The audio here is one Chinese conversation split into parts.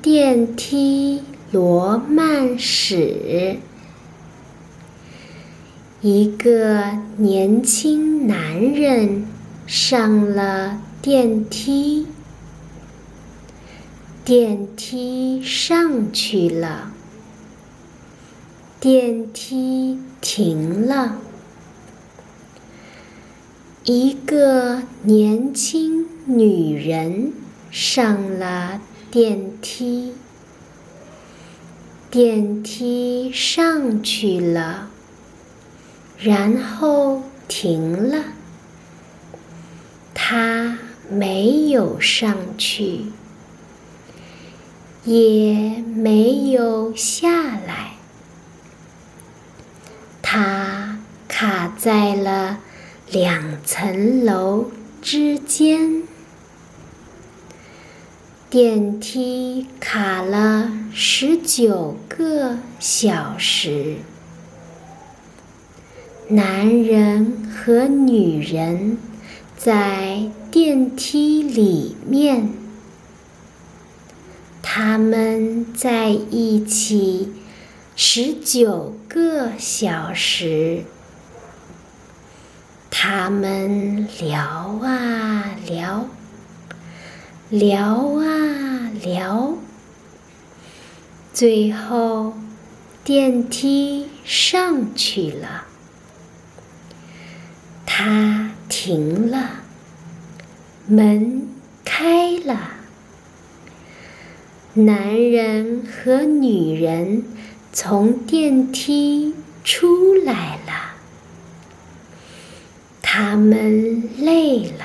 电梯罗曼史。一个年轻男人上了电梯，电梯上去了，电梯停了。一个年轻女人上了电梯，电梯上去了，然后停了。她没有上去，也没有下来，她卡在了2层楼之间。电梯卡了19个小时。男人和女人在电梯里面，他们在一起19个小时。他们聊啊聊，聊啊聊，最后电梯上去了，它停了，门开了，男人和女人从电梯出来了。他们累了，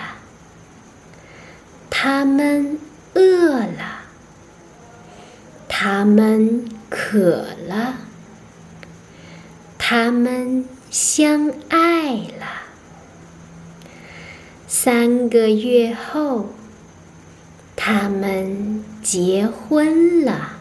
他们饿了，他们渴了，他们相爱了。3个月后，他们结婚了。